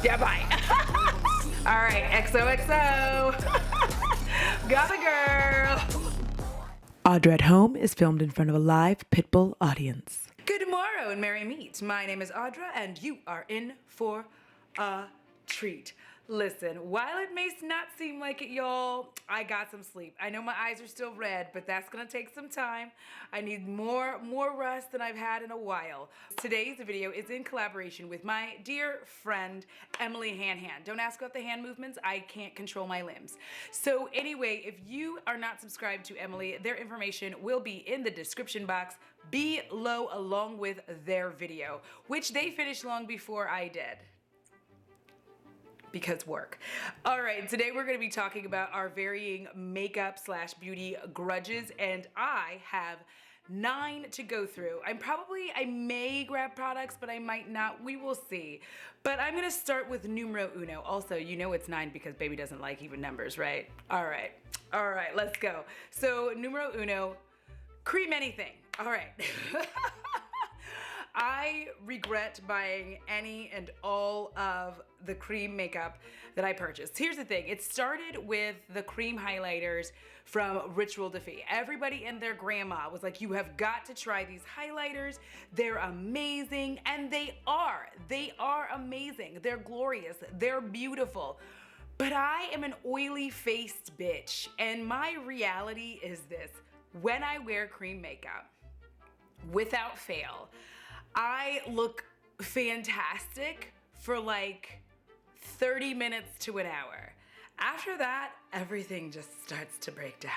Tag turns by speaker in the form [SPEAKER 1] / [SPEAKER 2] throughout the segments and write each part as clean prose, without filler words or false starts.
[SPEAKER 1] Yeah, bye. All right, XOXO. Got a girl.
[SPEAKER 2] Audra at Home is filmed in front of a live Pitbull audience.
[SPEAKER 1] Good morrow and merry meet. My name is Audra and you are in for a treat. Listen, while it may not seem like it, y'all, I got some sleep. I know my eyes are still red, but that's gonna take some time. I need more rest than I've had in a while. Today's video is in collaboration with my dear friend, Emily Han. Don't ask about the hand movements, I can't control my limbs. So anyway, if you are not subscribed to Emily, their information will be in the description box below along with their video, which they finished long before I did. Because work. All right, today we're going to be talking about our varying makeup / beauty grudges, and I have 9 to go through. I may grab products, but I might not. We will see. But I'm going to start with numero uno. Also, you know it's 9 because baby doesn't like even numbers, right? All right, let's go. So numero uno, cream anything. All right. I regret buying any and all of the cream makeup that I purchased. Here's the thing, it started with the cream highlighters from Ritual Defeat. Everybody and their grandma was like, you have got to try these highlighters. They're amazing, and they are amazing. They're glorious, they're beautiful. But I am an oily faced bitch, and my reality is this: when I wear cream makeup, without fail, I look fantastic for like 30 minutes to an hour. After that, everything just starts to break down.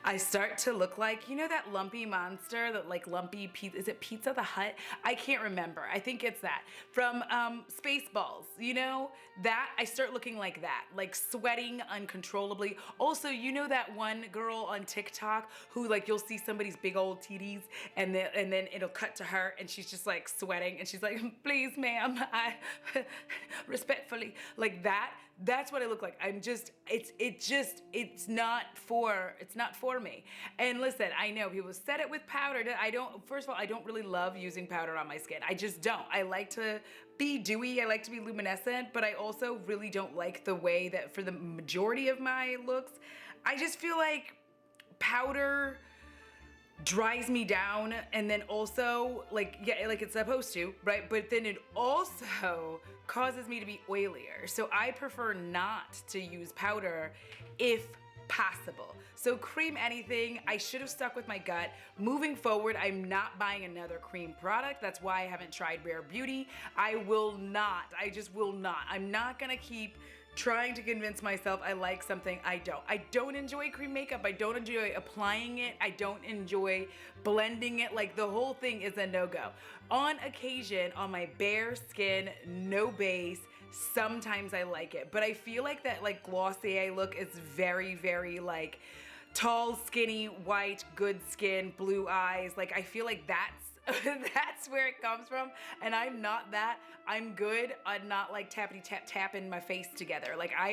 [SPEAKER 1] I start to look like, you know that lumpy monster, that like lumpy pizza, is it Pizza the Hut? I can't remember. I think it's that. From Spaceballs, you know? That, I start looking like that, like sweating uncontrollably. Also, you know that one girl on TikTok who like you'll see somebody's big old titties and then it'll cut to her and she's just like sweating and she's like, please ma'am, I respectfully, like that. That's what I look like. I'm just, it's not for me. And listen, I know people said it with powder. First of all, I don't really love using powder on my skin. I just don't. I like to be dewy, I like to be luminescent, but I also really don't like the way that for the majority of my looks, I just feel like powder dries me down, and then also like it's supposed to, right? But then it also causes me to be oilier. So I prefer not to use powder if possible. So cream anything. I should have stuck with my gut. Moving forward, I'm not buying another cream product. That's why I haven't tried Rare Beauty. I just will not. I'm not gonna keep trying to convince myself I like something I don't. I don't enjoy cream makeup. I don't enjoy applying it. I don't enjoy blending it. Like the whole thing is a no-go. On occasion, on my bare skin, no base, sometimes I like it. But I feel like that like Glossier look is very, very like tall, skinny, white, good skin, blue eyes. Like I feel like that's where it comes from, and I'm not that. I'm good on not like tappity tap in my face together. Like I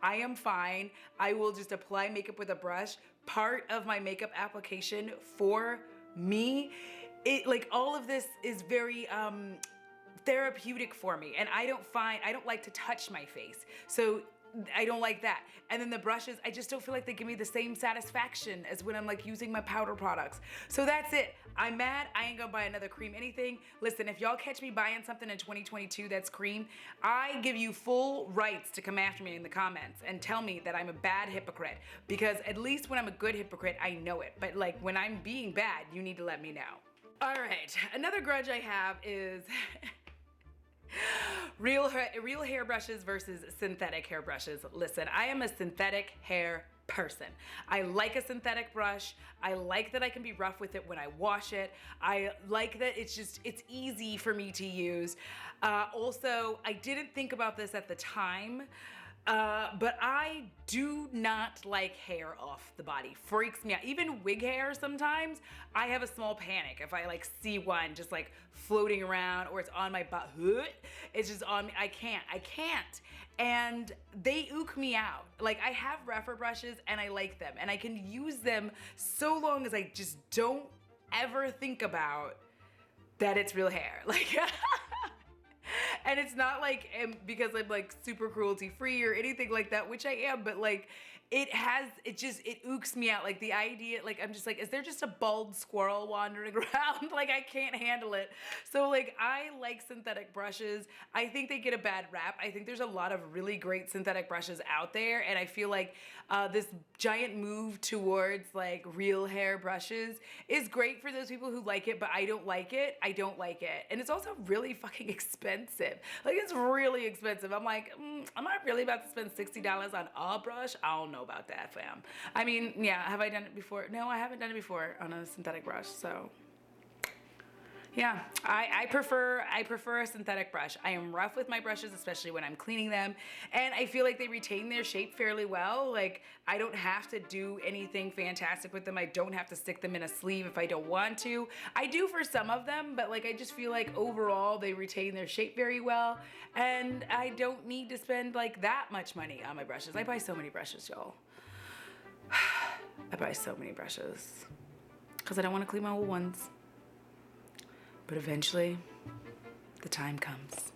[SPEAKER 1] am fine. I will just apply makeup with a brush. Part of my makeup application for me, it like all of this is very therapeutic for me, and I don't like to touch my face. So I don't like that. And then the brushes, I just don't feel like they give me the same satisfaction as when I'm like using my powder products. So that's it. I'm mad. I ain't gonna buy another cream anything. Listen, if y'all catch me buying something in 2022 that's cream, I give you full rights to come after me in the comments and tell me that I'm a bad hypocrite. Because at least when I'm a good hypocrite, I know it. But like when I'm being bad, you need to let me know. All right, another grudge I have is real hair brushes versus synthetic hair brushes. Listen, I am a synthetic hair person. I like a synthetic brush. I like that I can be rough with it when I wash it. I like that it's easy for me to use. Also, I didn't think about this at the time, but I do not like hair off the body. Freaks me out. Even wig hair sometimes, I have a small panic if I like see one just like floating around or it's on my butt. It's just on me. I can't. And they ook me out. Like I have rougher brushes and I like them and I can use them so long as I just don't ever think about that it's real hair. Like And it's not like because I'm like super cruelty free or anything like that, which I am, but like it ooks me out. Like the idea, like I'm just like, is there just a bald squirrel wandering around? Like I can't handle it. So like I like synthetic brushes. I think they get a bad rap. I think there's a lot of really great synthetic brushes out there, and I feel like this giant move towards like real hair brushes is great for those people who like it, but I don't like it. I don't like it. And it's also really fucking expensive. Like it's really expensive. I'm like, am I really about to spend $60 on a brush? I don't know about that, fam. I mean, yeah, have I done it before? No, I haven't done it before on a synthetic brush, so. Yeah, I prefer a synthetic brush. I am rough with my brushes, especially when I'm cleaning them, and I feel like they retain their shape fairly well. Like I don't have to do anything fantastic with them. I don't have to stick them in a sleeve if I don't want to. I do for some of them, but like I just feel like overall they retain their shape very well, and I don't need to spend like that much money on my brushes. I buy so many brushes, y'all. I buy so many brushes because I don't want to clean my old ones. But eventually, the time comes.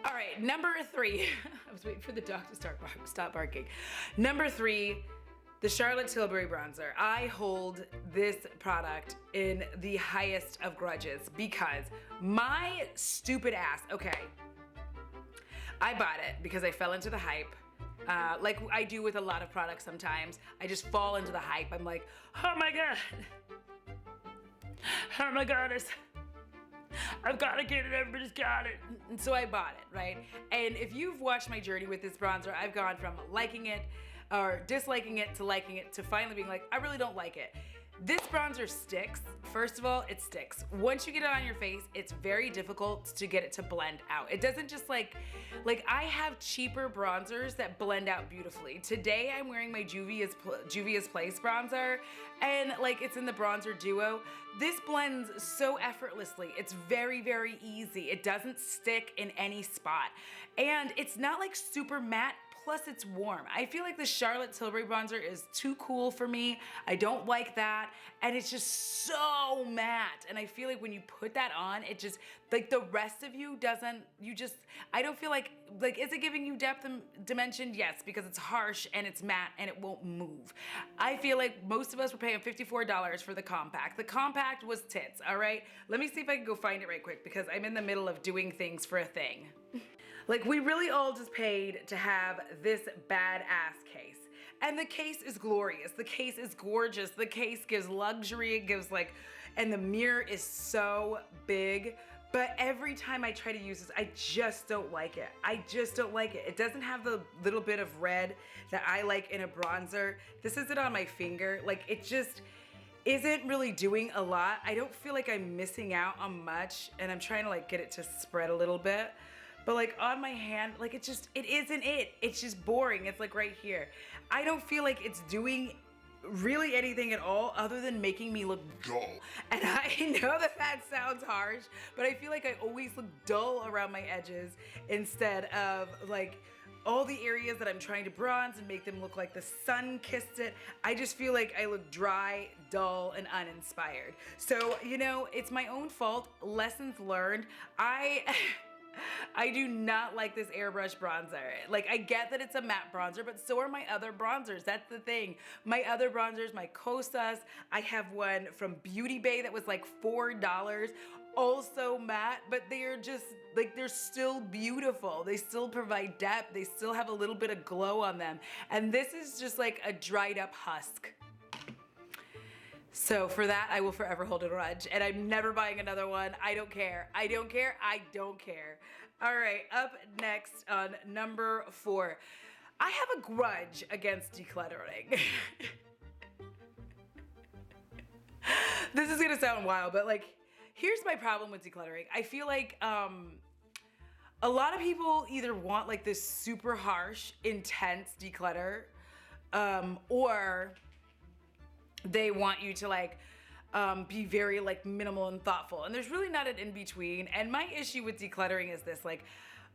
[SPEAKER 1] All right, number 3. I was waiting for the dog to stop barking. Number 3, the Charlotte Tilbury bronzer. I hold this product in the highest of grudges because my stupid ass, okay, I bought it because I fell into the hype. Like I do with a lot of products sometimes. I just fall into the hype. I'm like, oh my God. Oh my goddess. I've got to get it, everybody's got it. And so I bought it, right? And if you've watched my journey with this bronzer, I've gone from liking it or disliking it to finally being like, I really don't like it. This bronzer sticks. First of all, it sticks. Once you get it on your face, it's very difficult to get it to blend out. It doesn't just like I have cheaper bronzers that blend out beautifully. Today I'm wearing my Juvia's Place bronzer, and like it's in the bronzer duo. This blends so effortlessly. It's very, very easy. It doesn't stick in any spot. And it's not like super matte. Plus it's warm. I feel like the Charlotte Tilbury bronzer is too cool for me. I don't like that. And it's just so matte. And I feel like when you put that on, it just, like the rest of you doesn't, I don't feel like, is it giving you depth and dimension? Yes, because it's harsh and it's matte and it won't move. I feel like most of us were paying $54 for the compact. The compact was tits, all right? Let me see if I can go find it right quick because I'm in the middle of doing things for a thing. Like we really all just paid to have this badass case. And the case is glorious. The case is gorgeous. The case gives luxury. It gives and the mirror is so big. But every time I try to use this, I just don't like it. I just don't like it. It doesn't have the little bit of red that I like in a bronzer. This isn't on my finger. Like it just isn't really doing a lot. I don't feel like I'm missing out on much. And I'm trying to get it to spread a little bit. But on my hand, it isn't it. It's just boring. It's right here. I don't feel like it's doing really anything at all other than making me look dull. And I know that sounds harsh, but I feel like I always look dull around my edges instead of all the areas that I'm trying to bronze and make them look like the sun kissed it. I just feel like I look dry, dull, and uninspired. So, it's my own fault. Lessons learned. I do not like this airbrush bronzer. I get that it's a matte bronzer, but so are my other bronzers. That's the thing. My other bronzers, my Cosas, I have one from Beauty Bay that was $4, also matte, but they're just, they're still beautiful. They still provide depth. They still have a little bit of glow on them. And this is just a dried up husk. So for that, I will forever hold a grudge, and I'm never buying another one. I don't care. I don't care. I don't care. All right, up next on number 4. I have a grudge against decluttering. This is gonna sound wild, but here's my problem with decluttering. I feel like a lot of people either want this super harsh, intense declutter, or they want you to be very minimal and thoughtful. And there's really not an in-between. And my issue with decluttering is this,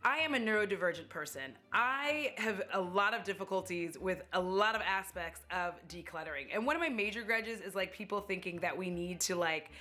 [SPEAKER 1] I am a neurodivergent person. I have a lot of difficulties with a lot of aspects of decluttering. And one of my major grudges is like people thinking that we need to like,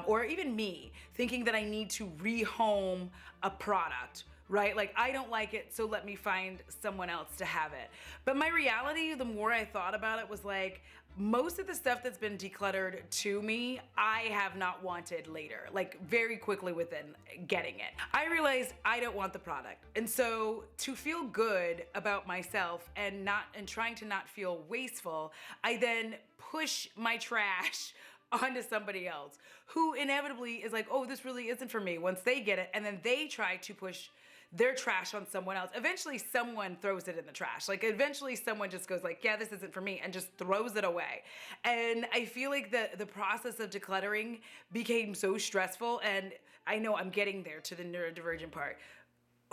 [SPEAKER 1] or even me, thinking that I need to rehome a product, right? Like I don't like it, so let me find someone else to have it. But my reality, the more I thought about it, was like, most of the stuff that's been decluttered to me, I have not wanted later, like very quickly within getting it. I realized I don't want the product. And so to feel good about myself and trying to not feel wasteful, I then push my trash onto somebody else who inevitably is like, oh, this really isn't for me once they get it. And then they try to push their trash on someone else. Eventually someone throws it in the trash. Like eventually someone just goes like, yeah, this isn't for me, and just throws it away. And I feel like the process of decluttering became so stressful, and I know I'm getting there to the neurodivergent part.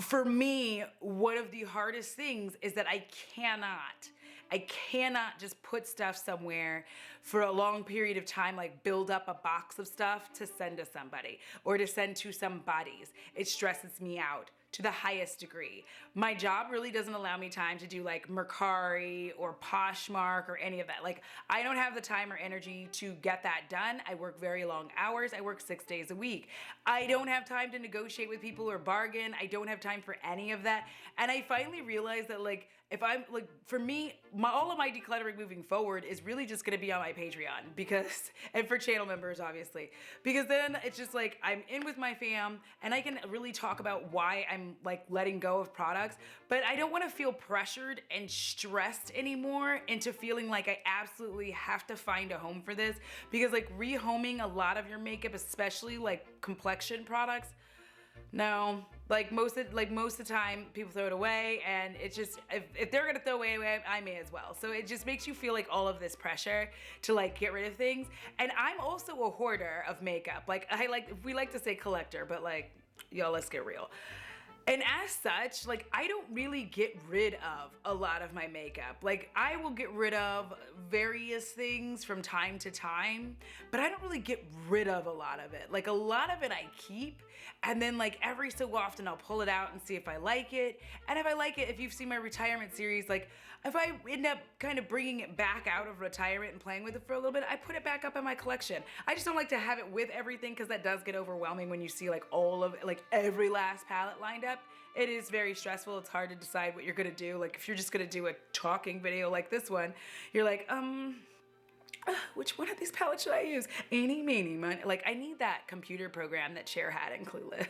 [SPEAKER 1] For me, one of the hardest things is that I cannot just put stuff somewhere for a long period of time, like build up a box of stuff to send to somebody or to send to some buddies. It stresses me out to the highest degree. My job really doesn't allow me time to do like Mercari or Poshmark or any of that. Like I don't have the time or energy to get that done. I work very long hours. I work 6 days a week. I don't have time to negotiate with people or bargain. I don't have time for any of that. And I finally realized that like, if I'm like, for me, all of my decluttering moving forward is really just gonna be on my Patreon because, and for channel members, obviously, because then it's just like, I'm in with my fam and I can really talk about why I'm like letting go of products, but I don't wanna feel pressured and stressed anymore into feeling like I absolutely have to find a home for this, because like rehoming a lot of your makeup, especially like complexion products, no, like most of the time people throw it away, and it's just, if they're gonna throw it away, I may as well. So it just makes you feel like all of this pressure to like get rid of things. And I'm also a hoarder of makeup. Like we like to say collector, but like, y'all, let's get real. And as such, like I don't really get rid of a lot of my makeup. Like I will get rid of various things from time to time, but I don't really get rid of a lot of it. Like a lot of it I keep, and then like every so often I'll pull it out and see if I like it. And if I like it, if you've seen my retirement series, like if I end up kind of bringing it back out of retirement and playing with it for a little bit, I put it back up in my collection. I just don't like to have it with everything, because that does get overwhelming when you see like all of, like every last palette lined up. It is very stressful. It's hard to decide what you're gonna do. Like if you're just gonna do a talking video like this one, you're like, which one of these palettes should I use? Eeny, meeny, miny. Like I need that computer program that Cher had in Clueless.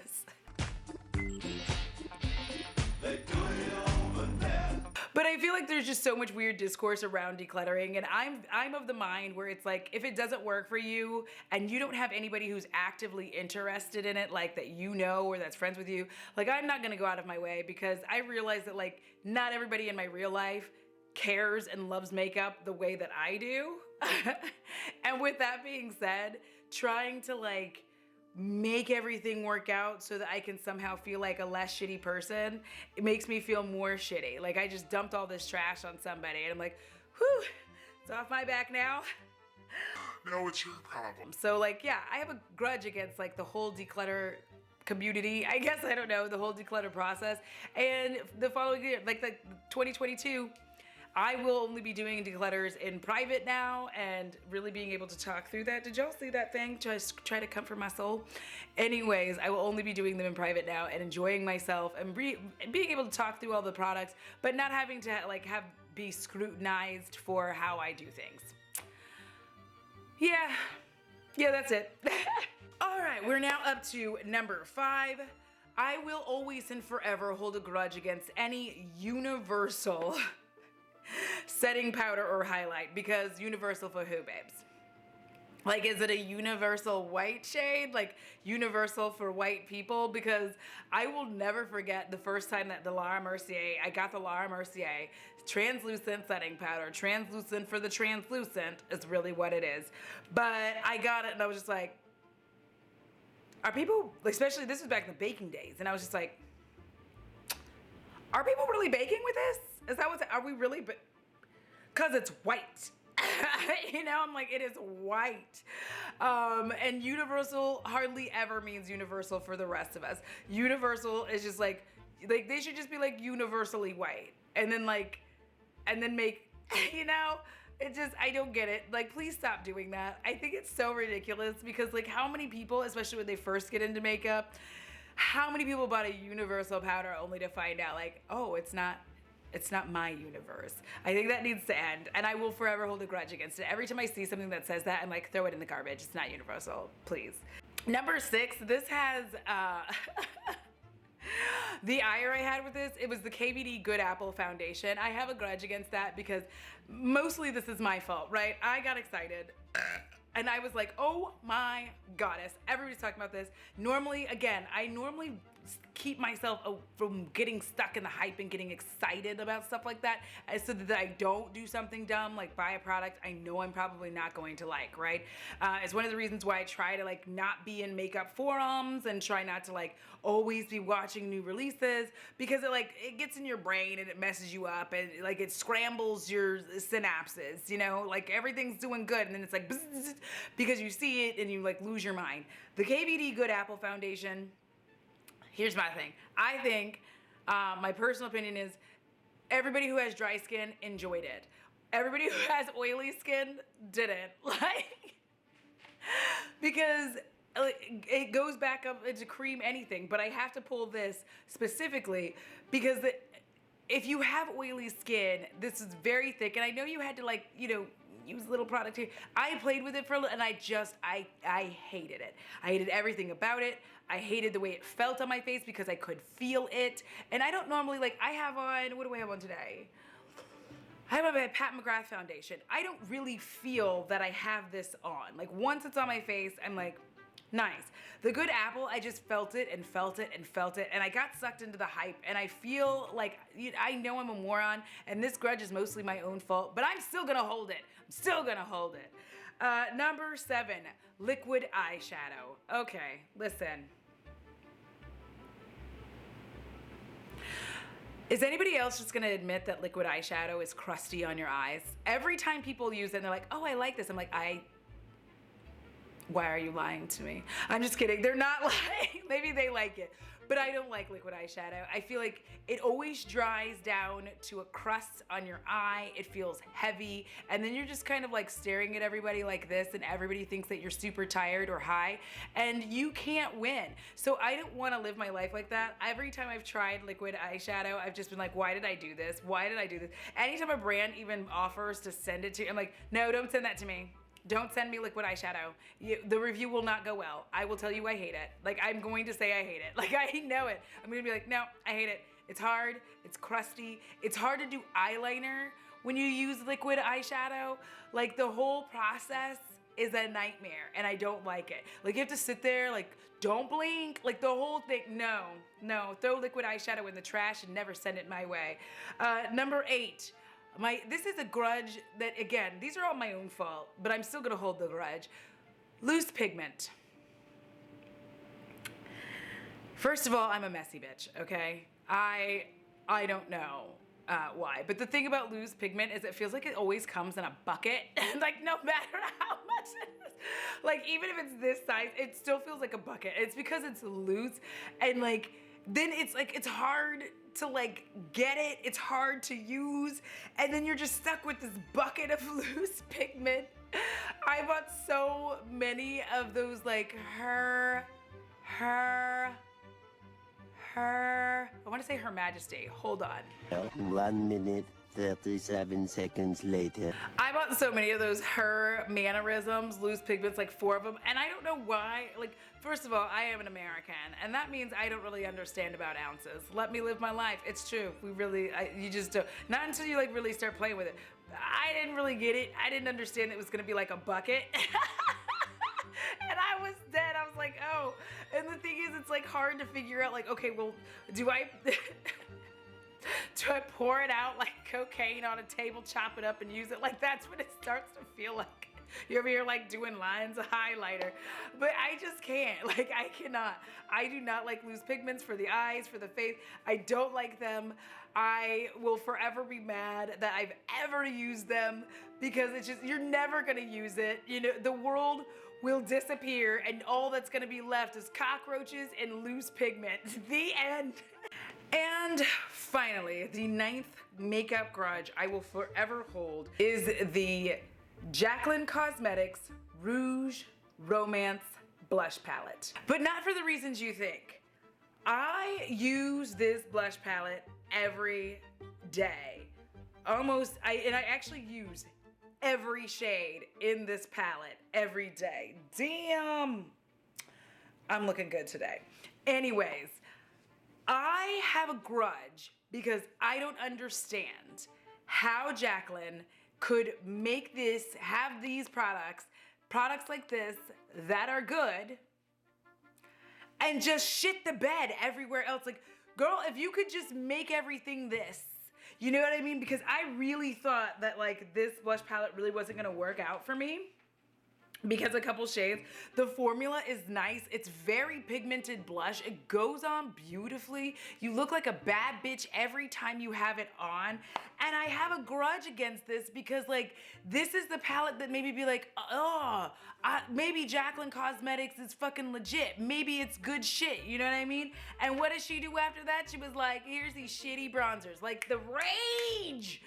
[SPEAKER 1] But I feel like there's just so much weird discourse around decluttering, and I'm of the mind where it's like, if it doesn't work for you and you don't have anybody who's actively interested in it, like that you know or that's friends with you, like I'm not gonna go out of my way, because I realize that like not everybody in my real life cares and loves makeup the way that I do. And with that being said, trying to like make everything work out so that I can somehow feel like a less shitty person, it makes me feel more shitty. Like I just dumped all this trash on somebody and I'm like, whew, it's off my back now.
[SPEAKER 3] Now it's your problem.
[SPEAKER 1] So like, yeah, I have a grudge against like the whole declutter community, I guess, I don't know, the whole declutter process. And the following year, like the 2022, I will only be doing declutters in private now and really being able to talk through that. Did y'all see that thing? Just try to comfort my soul. Anyways, I will only be doing them in private now and enjoying myself and being able to talk through all the products, but not having to like be scrutinized for how I do things. Yeah, that's it. All right, we're now up to number 5. I will always and forever hold a grudge against any universal setting powder or highlight, because universal for who, babes? Like, is it a universal white shade? Like, universal for white people? Because I will never forget the first time that I got the Laura Mercier translucent setting powder. Translucent for the translucent is really what it is. But I got it and I was just like, are people, especially this was back in the baking days, and I was just like, are people really baking with this? Is that what's, are we really, cause it's white. You know, I'm like, it is white. And universal hardly ever means universal for the rest of us. Universal is just like Like, they should just be like universally white, and then make, you know, it just, I don't get it. Like, please stop doing that. I think it's so ridiculous because, like, how many people, especially when they first get into makeup, how many people bought a universal powder only to find out, like, oh, it's not my universe. I think that needs to end, and I will forever hold a grudge against it. Every time I see something that says that, I'm like, throw it in the garbage. It's not universal, please. Number 6, this has, the ire I had with this, it was the KVD Good Apple Foundation. I have a grudge against that because mostly this is my fault, right? I got excited and I was like, oh my goddess, everybody's talking about this. Normally, again, I normally keep myself from getting stuck in the hype and getting excited about stuff like that, so that I don't do something dumb like buy a product I know I'm probably not going to like, right? It's one of the reasons why I try to like not be in makeup forums and try not to like always be watching new releases, because it gets in your brain and it messes you up, and like it scrambles your synapses, you know, like everything's doing good and then it's like bzz, because you see it and you like lose your mind. The KVD Good Apple Foundation, here's my thing. I think, my personal opinion is, everybody who has dry skin enjoyed it. Everybody who has oily skin didn't. Like, because it goes back up into cream anything, but I have to pull this specifically because if you have oily skin, this is very thick, and I know you had to like, you know, use a little product here. I played with it for a little, and I hated it. I hated everything about it. I hated the way it felt on my face because I could feel it. And I don't normally, like, I have on, what do I have on today? I have on my Mcgrath Foundation. I don't really feel that I have this on. Like, once it's on my face, I'm like, nice. The Good Apple, I just felt it and felt it and felt it, and I got sucked into the hype, and I feel like, I know I'm a moron, and this grudge is mostly my own fault, but I'm still gonna hold it. I'm still gonna hold it. Number 7, liquid eyeshadow. Okay, listen. Is anybody else just gonna admit that liquid eyeshadow is crusty on your eyes? Every time people use it, and they're like, oh, I like this. I'm like, why are you lying to me? I'm just kidding. They're not lying. Maybe they like it, but I don't like liquid eyeshadow. I feel like it always dries down to a crust on your eye. It feels heavy, and then you're just kind of like staring at everybody like this, and everybody thinks that you're super tired or high, and you can't win. So I don't want to live my life like that. Every time I've tried liquid eyeshadow, I've just been like, why did I do this? Why did I do this? Anytime a brand even offers to send it to you, I'm like, no, don't send that to me. Don't send me liquid eyeshadow. The review will not go well. I will tell you I hate it. Like, I'm going to say I hate it. Like, I know it. I'm going to be like, no, I hate it. It's hard. It's crusty. It's hard to do eyeliner when you use liquid eyeshadow. Like, the whole process is a nightmare, and I don't like it. Like, you have to sit there, like, don't blink. Like, the whole thing. No. Throw liquid eyeshadow in the trash and never send it my way. Number 8. This is a grudge that, again, these are all my own fault, but I'm still gonna hold the grudge. Loose pigment. First of all, I'm a messy bitch, okay? I don't know why, but the thing about loose pigment is it feels like it always comes in a bucket, and like no matter how much it is, like even if it's this size, it still feels like a bucket. It's because it's loose, and like then it's like it's hard to like get it, it's hard to use, and then you're just stuck with this bucket of loose pigment. I bought so many of those like I want to say Her Majesty. Hold on.
[SPEAKER 4] 1 minute, 37 seconds later.
[SPEAKER 1] I bought so many of those Her Mannerisms, loose pigments, like 4 of them, and I don't know why. Like, first of all, I am an American, and that means I don't really understand about ounces. Let me live my life. It's true. You just don't. Not until you like really start playing with it. I didn't really get it. I didn't understand it was gonna be like a bucket. And I was dead. I was like, oh. And the thing is, it's like hard to figure out, like, okay, well, do I pour it out like cocaine on a table, chop it up and use it? Like, that's what it starts to feel like. You're over here like doing lines of highlighter. But I just can't. Like, I cannot. I do not like loose pigments for the eyes, for the face. I don't like them. I will forever be mad that I've ever used them, because it's just, you're never gonna use it. You know, the world will disappear and all that's gonna be left is cockroaches and loose pigment. The end. And finally, the 9th makeup grudge I will forever hold is the Jaclyn Cosmetics Rouge Romance Blush Palette. But not for the reasons you think. I use this blush palette every day. I actually use every shade in this palette every day. Damn, I'm looking good today. Anyways, I have a grudge because I don't understand how Jaclyn could make have these products like this that are good, and just shit the bed everywhere else. Like, girl, if you could just make everything this, you know what I mean? Because I really thought that like this blush palette really wasn't gonna work out for me. Because a couple shades, the formula is nice. It's very pigmented blush. It goes on beautifully. You look like a bad bitch every time you have it on. And I have a grudge against this because like, this is the palette that made me be like, oh, maybe Jaclyn Cosmetics is fucking legit. Maybe it's good shit, you know what I mean? And what did she do after that? She was like, here's these shitty bronzers. Like the rage.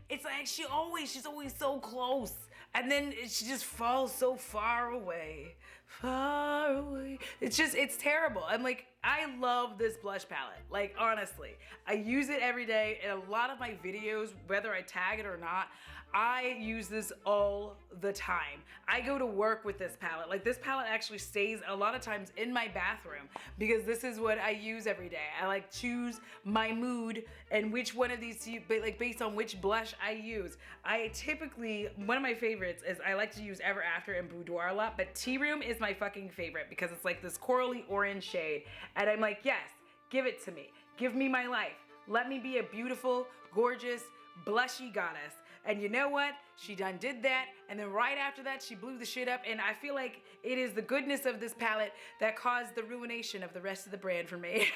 [SPEAKER 1] It's like she's always so close. And then she just falls so far away. Far away. It's terrible. I'm like, I love this blush palette. Like, honestly, I use it every day in a lot of my videos, whether I tag it or not. I use this all the time. I go to work with this palette. Like, this palette actually stays a lot of times in my bathroom because this is what I use every day. I like choose my mood and which one of these, like based on which blush I use. I typically, one of my favorites is I like to use Ever After and Boudoir a lot, but Tea Room is my fucking favorite because it's like this corally orange shade. And I'm like, yes, give it to me. Give me my life. Let me be a beautiful, gorgeous, blushy goddess. And you know what? She done did that, and then right after that, she blew the shit up, and I feel like it is the goodness of this palette that caused the ruination of the rest of the brand for me.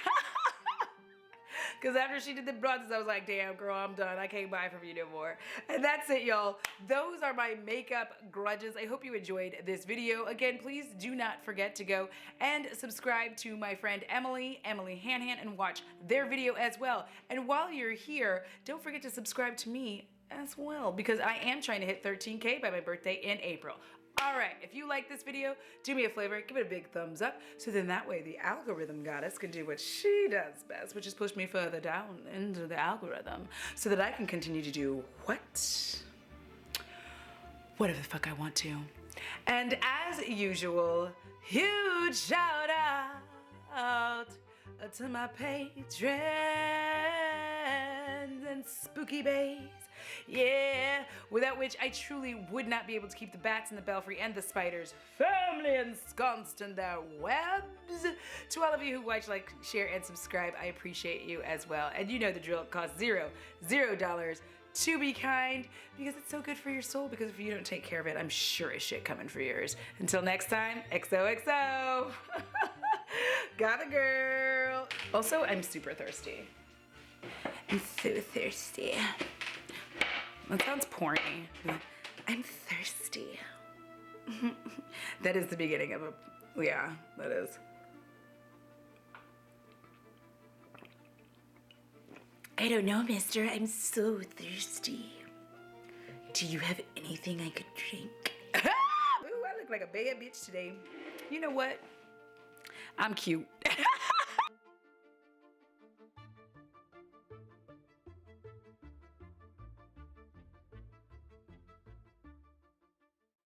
[SPEAKER 1] Because after she did the bronzes, I was like, damn, girl, I'm done. I can't buy from you no more. And that's it, y'all. Those are my makeup grudges. I hope you enjoyed this video. Again, please do not forget to go and subscribe to my friend Emily Hanhan, and watch their video as well. And while you're here, don't forget to subscribe to me as well, because I am trying to hit 13K by my birthday in April. Alright, if you like this video, do me a favor, give it a big thumbs up, so then that way the algorithm goddess can do what she does best, which is push me further down into the algorithm, so that I can continue to do whatever the fuck I want to. And as usual, huge shout out to my patrons and spooky bays. Yeah, without which I truly would not be able to keep the bats in the belfry and the spiders firmly ensconced in their webs. To all of you who watch, like, share, and subscribe, I appreciate you as well. And you know the drill, it costs $0 to be kind, because it's so good for your soul, because if you don't take care of it, I'm sure as shit coming for yours. Until next time, XOXO. Got a girl. Also, I'm super thirsty. I'm so thirsty. That sounds porny. I'm thirsty. That is the beginning of a, yeah, that is. I don't know, mister. I'm so thirsty. Do you have anything I could drink? Ooh, I look like a bad bitch today. You know what? I'm cute.